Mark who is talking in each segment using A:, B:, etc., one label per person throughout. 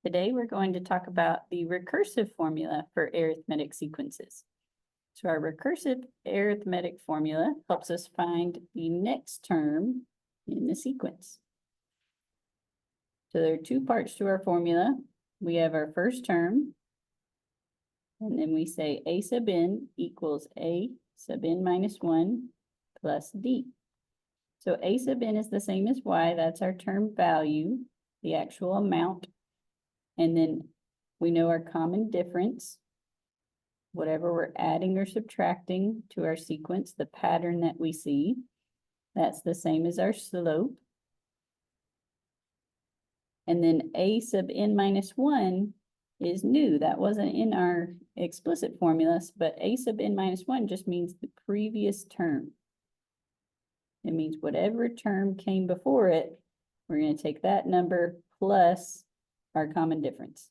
A: Today we're going to talk about the recursive formula for arithmetic sequences. So our recursive arithmetic formula helps us find the next term in the sequence. So there are two parts to our formula. We have our first term, and then we say a sub n equals a sub n minus 1 plus d. So a sub n is the same as y, that's our term value, the actual amount. And then we know our common difference, whatever we're adding or subtracting to our sequence, the pattern that we see, that's the same as our slope. And then a sub n minus 1 is new. That wasn't in our explicit formulas, but a sub n minus 1 just means the previous term. It means whatever term came before it, we're going to take that number plus our common difference.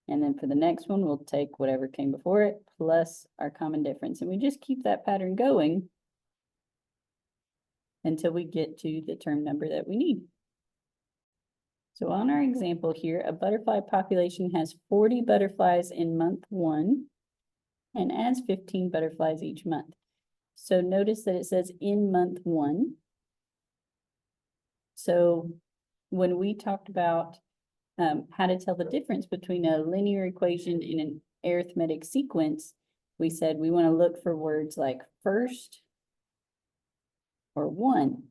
A: And then for the next one, we'll take whatever came before it plus our common difference. And we just keep that pattern going until we get to the term number that we need. So on our example here, a butterfly population has 40 butterflies in month 1 and adds 15 butterflies each month. So notice that it says in month 1. So when we talked about how to tell the difference between a linear equation and an arithmetic sequence, we said we want to look for words like first or 1.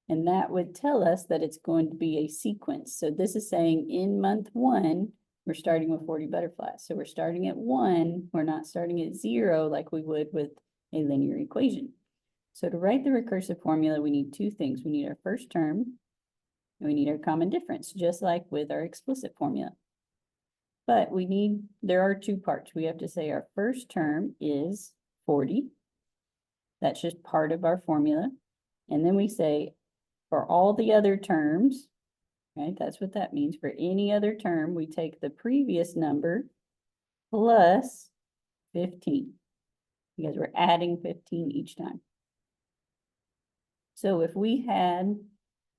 A: And that would tell us that it's going to be a sequence. So this is saying in month 1, we're starting with 40 butterflies. So we're starting at 1, we're not starting at 0 like we would with a linear equation. So to write the recursive formula, we need two things. We need our first term, and we need our common difference, just like with our explicit formula. But there are two parts. We have to say our first term is 40. That's just part of our formula. And then we say for all the other terms, right? That's what that means. For any other term, we take the previous number plus 15, because we're adding 15 each time. So if we had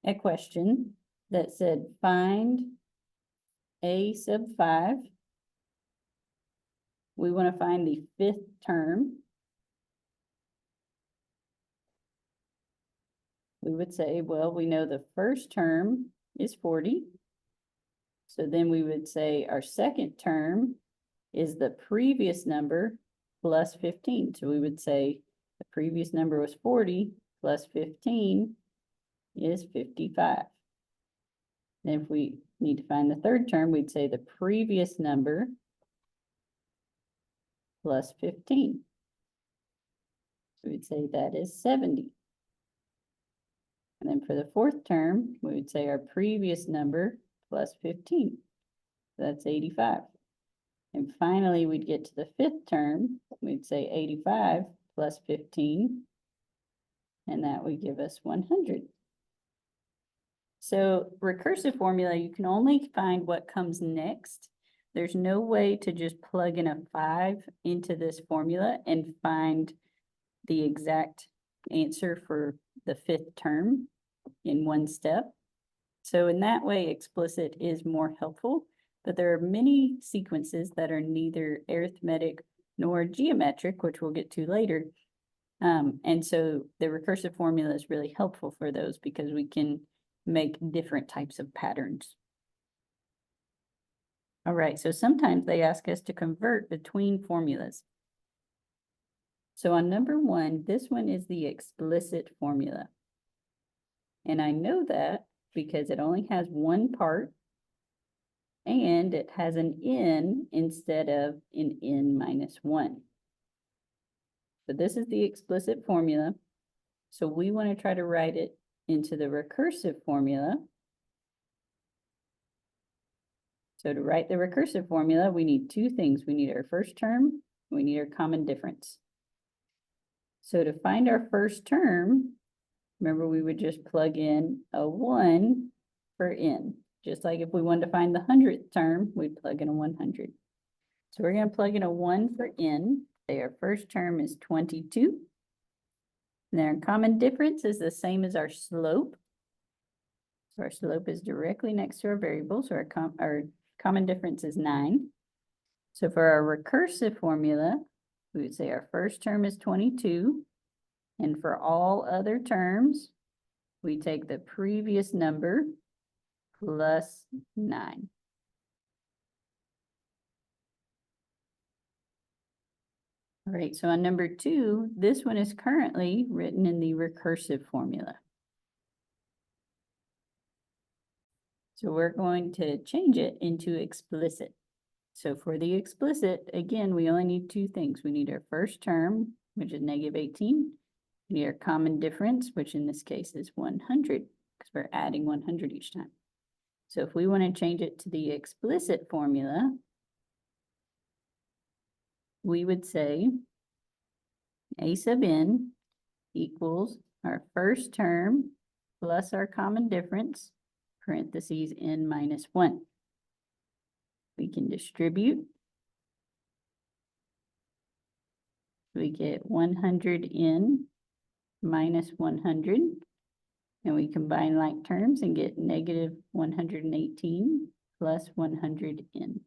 A: a question that said find a sub 5, we want to find the 5th term. We would say, well, we know the first term is 40. So then we would say our second term is the previous number plus 15. So we would say the previous number was 40 plus 15 is 55. And if we need to find the third term, we'd say the previous number plus 15. So we'd say that is 70. And then for the fourth term, we would say our previous number plus 15. So that's 85. And finally, we'd get to the 5th term. We'd say 85 plus 15. And that would give us 100. So recursive formula, you can only find what comes next. There's no way to just plug in a 5 into this formula and find the exact answer for the 5th term in one step. So in that way, explicit is more helpful, but there are many sequences that are neither arithmetic nor geometric, which we'll get to later. And so the recursive formula is really helpful for those because we can make different types of patterns. All right, so sometimes they ask us to convert between formulas. So on number 1, this one is the explicit formula. And I know that because it only has one part and it has an n instead of an n minus 1. So this is the explicit formula. So we want to try to write it into the recursive formula. So to write the recursive formula, we need two things. We need our first term, we need our common difference. So to find our first term, remember we would just plug in a 1 for n. Just like if we wanted to find the 100th term, we'd plug in a 100. So we're going to plug in a 1 for n. Say our first term is 22. And our common difference is the same as our slope. So our slope is directly next to our variable, so our common difference is 9. So for our recursive formula, we would say our first term is 22. And for all other terms, we take the previous number plus 9. All right, so on number 2, this one is currently written in the recursive formula. So we're going to change it into explicit. So for the explicit, again, we only need 2 things. We need our first term, which is -18. We need our common difference, which in this case is 100, because we're adding 100 each time. So if we want to change it to the explicit formula, we would say a sub n equals our first term plus our common difference, parentheses n minus 1. We can distribute. We get 100n minus 100, and we combine like terms and get -118 plus 100n.